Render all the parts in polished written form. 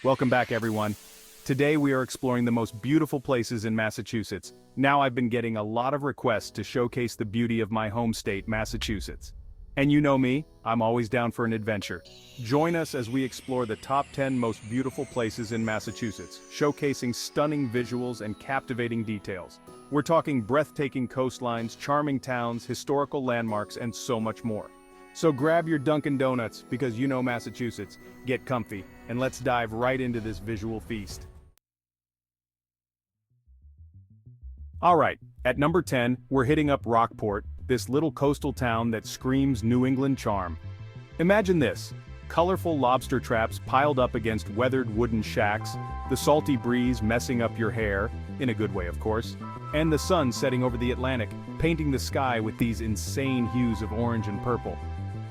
Welcome back, everyone. Today we are exploring the most beautiful places in Massachusetts. Now I've been getting a lot of requests to showcase the beauty of my home state, Massachusetts. And you know me, I'm always down for an adventure. Join us as we explore the top 10 most beautiful places in Massachusetts, showcasing stunning visuals and captivating details. We're talking breathtaking coastlines, charming towns, historical landmarks, and so much more. So grab your Dunkin' Donuts, because you know Massachusetts, get comfy, and let's dive right into this visual feast. Alright, at number 10, we're hitting up Rockport, this little coastal town that screams New England charm. Imagine this: colorful lobster traps piled up against weathered wooden shacks, the salty breeze messing up your hair, in a good way of course, and the sun setting over the Atlantic, painting the sky with these insane hues of orange and purple.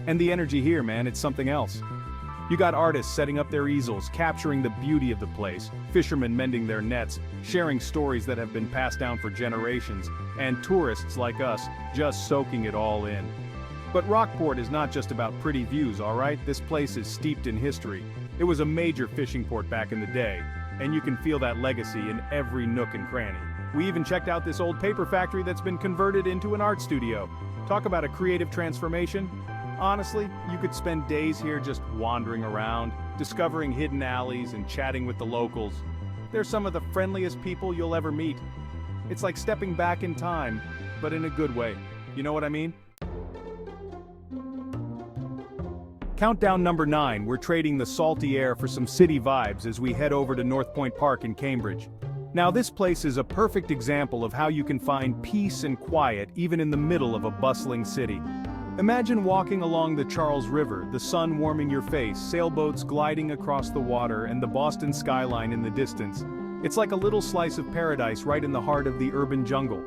And the energy here, man, it's something else. You got artists setting up their easels, capturing the beauty of the place, fishermen mending their nets, sharing stories that have been passed down for generations, and tourists like us just soaking it all in. But Rockport is not just about pretty views, alright? This place is steeped in history. It was a major fishing port back in the day, and you can feel that legacy in every nook and cranny. We even checked out this old paper factory that's been converted into an art studio. Talk about a creative transformation. Honestly, you could spend days here just wandering around, discovering hidden alleys and chatting with the locals. They're some of the friendliest people you'll ever meet. It's like stepping back in time, but in a good way. You know what I mean? Countdown number 9, we're trading the salty air for some city vibes as we head over to North Point Park in Cambridge. Now this place is a perfect example of how you can find peace and quiet even in the middle of a bustling city. Imagine walking along the Charles River, the sun warming your face, sailboats gliding across the water, and the Boston skyline in the distance. It's like a little slice of paradise right in the heart of the urban jungle.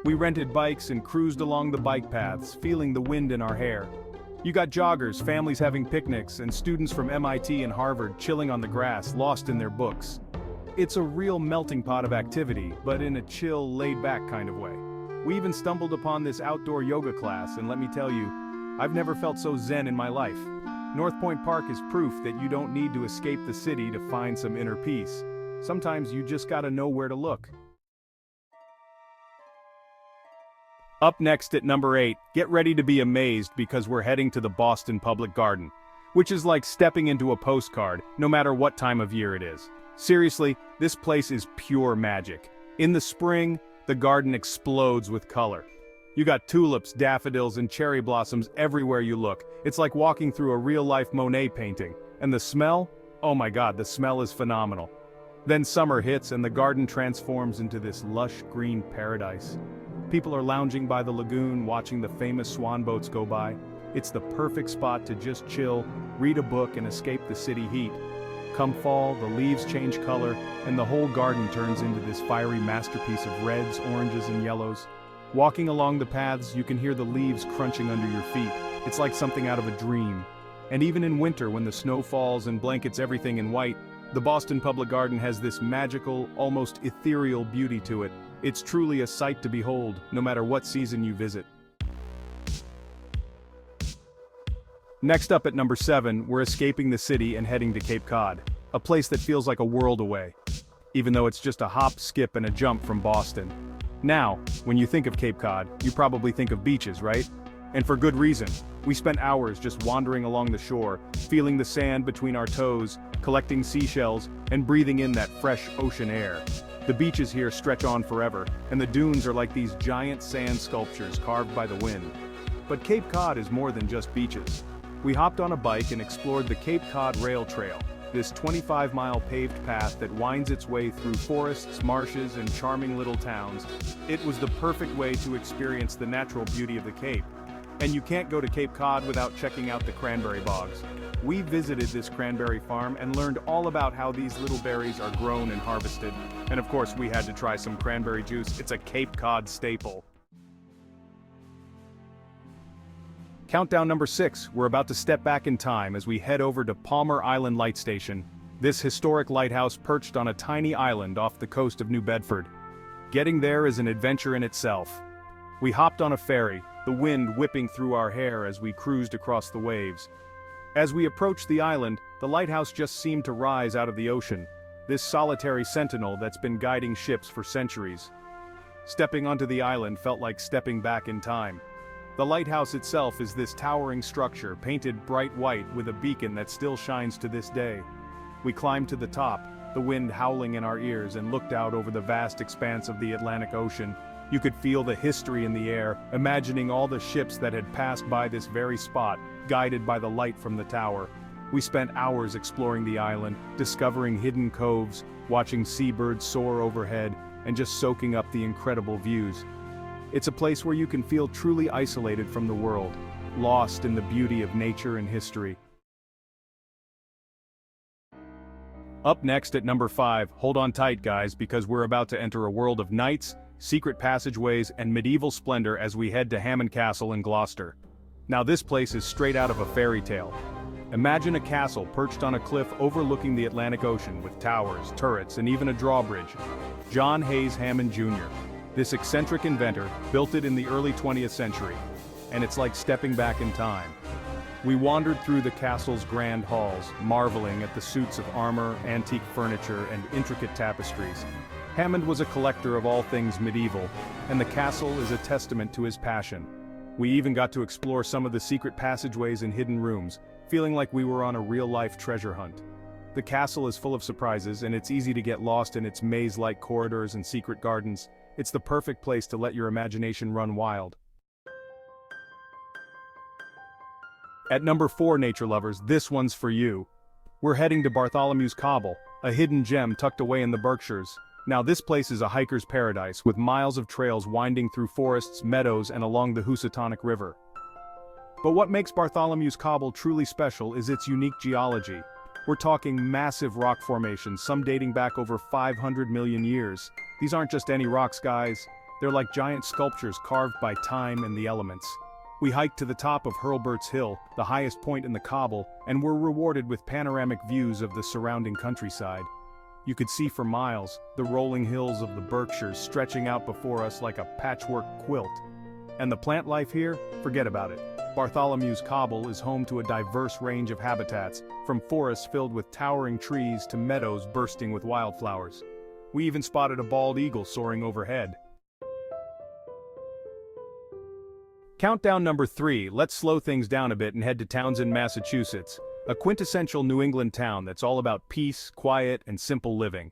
We rented bikes and cruised along the bike paths, feeling the wind in our hair. You got joggers, families having picnics, and students from MIT and Harvard chilling on the grass, lost in their books. It's a real melting pot of activity, but in a chill, laid-back kind of way. We even stumbled upon this outdoor yoga class, and let me tell you, I've never felt so zen in my life. North Point Park is proof that you don't need to escape the city to find some inner peace. Sometimes you just gotta know where to look. Up next at number 8, get ready to be amazed because we're heading to the Boston Public Garden, which is like stepping into a postcard, no matter what time of year it is. Seriously, this place is pure magic. In the spring, the garden explodes with color. You got tulips, daffodils, and cherry blossoms everywhere you look. It's like walking through a real-life Monet painting. And the smell? Oh my god, the smell is phenomenal. Then summer hits and the garden transforms into this lush green paradise. People are lounging by the lagoon, watching the famous swan boats go by. It's the perfect spot to just chill, read a book, and escape the city heat. Come fall, the leaves change color, and the whole garden turns into this fiery masterpiece of reds, oranges, and yellows. Walking along the paths, you can hear the leaves crunching under your feet. It's like something out of a dream. And even in winter, when the snow falls and blankets everything in white, the Boston Public Garden has this magical, almost ethereal beauty to it. It's truly a sight to behold, no matter what season you visit. Next up at number 7, we're escaping the city and heading to Cape Cod, a place that feels like a world away, even though it's just a hop, skip, and a jump from Boston. Now, when you think of Cape Cod, you probably think of beaches, right? And for good reason. We spent hours just wandering along the shore, feeling the sand between our toes, collecting seashells, and breathing in that fresh ocean air. The beaches here stretch on forever, and the dunes are like these giant sand sculptures carved by the wind. But Cape Cod is more than just beaches. We hopped on a bike and explored the Cape Cod Rail Trail, this 25-mile paved path that winds its way through forests, marshes, and charming little towns. It was the perfect way to experience the natural beauty of the Cape. And you can't go to Cape Cod without checking out the cranberry bogs. We visited this cranberry farm and learned all about how these little berries are grown and harvested. And of course, we had to try some cranberry juice. It's a Cape Cod staple. Countdown number 6, we're about to step back in time as we head over to Palmer Island Light Station, this historic lighthouse perched on a tiny island off the coast of New Bedford. Getting there is an adventure in itself. We hopped on a ferry, the wind whipping through our hair as we cruised across the waves. As we approached the island, The lighthouse just seemed to rise out of the ocean, this solitary sentinel that's been guiding ships for centuries. Stepping onto the island felt like stepping back in time. The lighthouse itself is this towering structure painted bright white with a beacon that still shines to this day. We climbed to the top, the wind howling in our ears, and looked out over the vast expanse of the Atlantic Ocean. You could feel the history in the air, imagining all the ships that had passed by this very spot, guided by the light from the tower. We spent hours exploring the island, discovering hidden coves, watching seabirds soar overhead, and just soaking up the incredible views. It's a place where you can feel truly isolated from the world, lost in the beauty of nature and history. Up next at number 5, hold on tight guys, because we're about to enter a world of knights, secret passageways, and medieval splendor as we head to Hammond Castle in Gloucester. Now this place is straight out of a fairy tale. Imagine a castle perched on a cliff overlooking the Atlantic Ocean with towers, turrets, and even a drawbridge. John Hayes Hammond Jr., this eccentric inventor, built it in the early 20th century, and it's like stepping back in time. We wandered through the castle's grand halls, marveling at the suits of armor, antique furniture, and intricate tapestries. Hammond was a collector of all things medieval, and the castle is a testament to his passion. We even got to explore some of the secret passageways and hidden rooms, feeling like we were on a real-life treasure hunt. The castle is full of surprises, and it's easy to get lost in its maze-like corridors and secret gardens. It's the perfect place to let your imagination run wild. At number 4, nature lovers, this one's for you. We're heading to Bartholomew's Cobble, a hidden gem tucked away in the Berkshires. Now this place is a hiker's paradise, with miles of trails winding through forests, meadows, and along the Housatonic River. But what makes Bartholomew's Cobble truly special is its unique geology. We're talking massive rock formations, some dating back over 500 million years. These aren't just any rocks, guys. They're like giant sculptures carved by time and the elements. We hiked to the top of Hurlburt's Hill, the highest point in the Cobble, and were rewarded with panoramic views of the surrounding countryside. You could see for miles, the rolling hills of the Berkshires stretching out before us like a patchwork quilt. And the plant life here? Forget about it. Bartholomew's Cobble is home to a diverse range of habitats, from forests filled with towering trees to meadows bursting with wildflowers. We even spotted a bald eagle soaring overhead. Countdown number 3, let's slow things down a bit and head to Townsend, Massachusetts, a quintessential New England town that's all about peace, quiet, and simple living.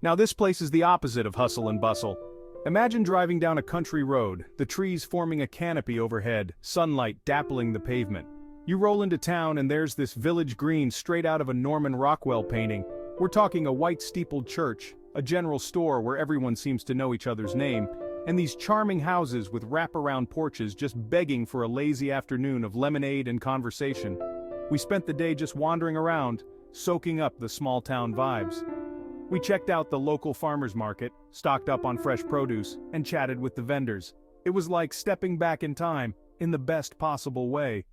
Now this place is the opposite of hustle and bustle. Imagine driving down a country road, the trees forming a canopy overhead, sunlight dappling the pavement. You roll into town and there's this village green straight out of a Norman Rockwell painting. We're talking a white steepled church, a general store where everyone seems to know each other's name, and these charming houses with wraparound porches just begging for a lazy afternoon of lemonade and conversation. We spent the day just wandering around, soaking up the small town vibes. We checked out the local farmers market, stocked up on fresh produce, and chatted with the vendors. It was like stepping back in time, in the best possible way.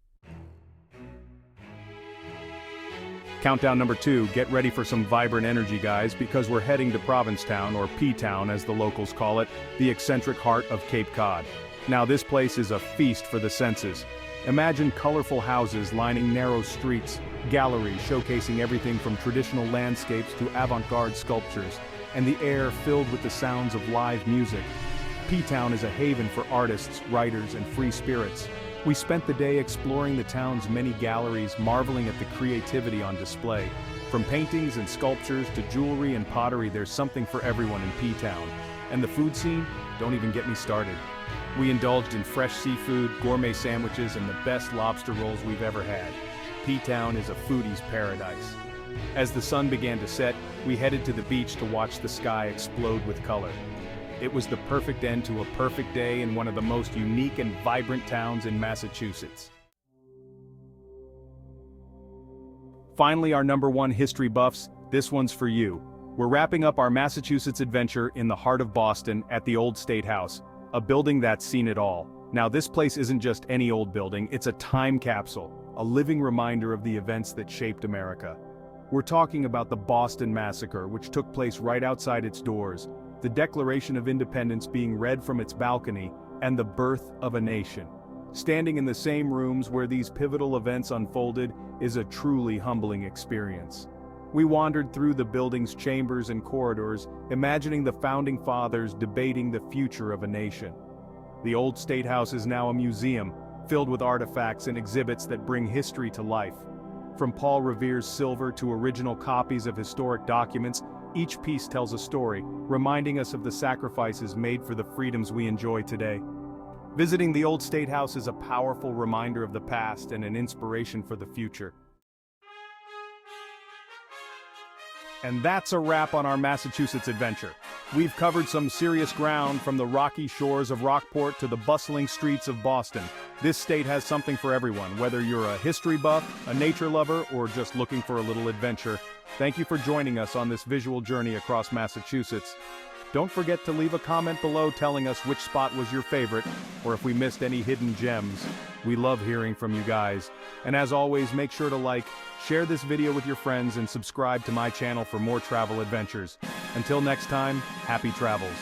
Countdown number 2, get ready for some vibrant energy guys, because we're heading to Provincetown, or P-Town as the locals call it, the eccentric heart of Cape Cod. Now this place is a feast for the senses. Imagine colorful houses lining narrow streets, galleries showcasing everything from traditional landscapes to avant-garde sculptures, and the air filled with the sounds of live music. P-Town is a haven for artists, writers, and free spirits. We spent the day exploring the town's many galleries, marveling at the creativity on display. From paintings and sculptures to jewelry and pottery, there's something for everyone in P-Town. And the food scene? Don't even get me started. We indulged in fresh seafood, gourmet sandwiches, and the best lobster rolls we've ever had. P-Town is a foodie's paradise. As the sun began to set, we headed to the beach to watch the sky explode with color. It was the perfect end to a perfect day in one of the most unique and vibrant towns in Massachusetts. Finally, our number 1 history buffs, this one's for you. We're wrapping up our Massachusetts adventure in the heart of Boston at the Old State House, a building that's seen it all. Now this place isn't just any old building, it's a time capsule, a living reminder of the events that shaped America. We're talking about the Boston Massacre, which took place right outside its doors, the Declaration of Independence being read from its balcony, and the birth of a nation. Standing in the same rooms where these pivotal events unfolded is a truly humbling experience. We wandered through the building's chambers and corridors, imagining the founding fathers debating the future of a nation. The old State House is now a museum, filled with artifacts and exhibits that bring history to life. From Paul Revere's silver to original copies of historic documents, each piece tells a story, reminding us of the sacrifices made for the freedoms we enjoy today. Visiting the old State House is a powerful reminder of the past and an inspiration for the future. And that's a wrap on our Massachusetts adventure. We've covered some serious ground, from the rocky shores of Rockport to the bustling streets of Boston. This state has something for everyone, whether you're a history buff, a nature lover, or just looking for a little adventure. Thank you for joining us on this visual journey across Massachusetts. Don't forget to leave a comment below telling us which spot was your favorite, or if we missed any hidden gems. We love hearing from you guys. And as always, make sure to like, share this video with your friends, and subscribe to my channel for more travel adventures. Until next time, happy travels.